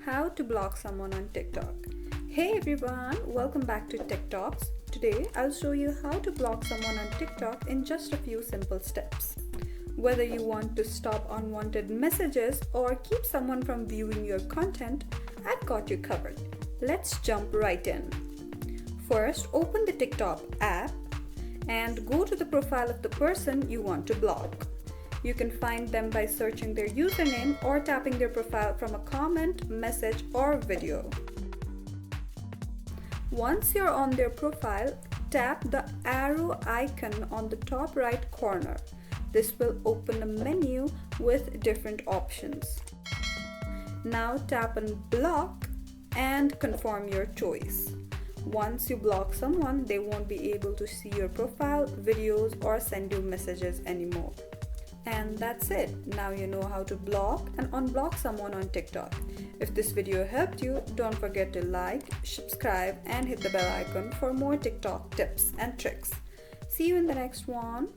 How to block someone on TikTok. Hey everyone, welcome back to TikToks. Today I'll show you how to block someone on TikTok in just a few simple steps. Whether you want to stop unwanted messages or keep someone from viewing your content, I've got you covered. Let's jump right in. First, open the TikTok app and go to the profile of the person you want to block. You can find them by searching their username or tapping their profile from a comment, message, or video. Once you're on their profile, tap the arrow icon on the top right corner. This will open a menu with different options. Now tap on block and confirm your choice. Once you block someone, they won't be able to see your profile, videos, or send you messages anymore. And that's it. Now you know how to block and unblock someone on TikTok. If this video helped you, don't forget to like, subscribe, and hit the bell icon for more TikTok tips and tricks. See you in the next one.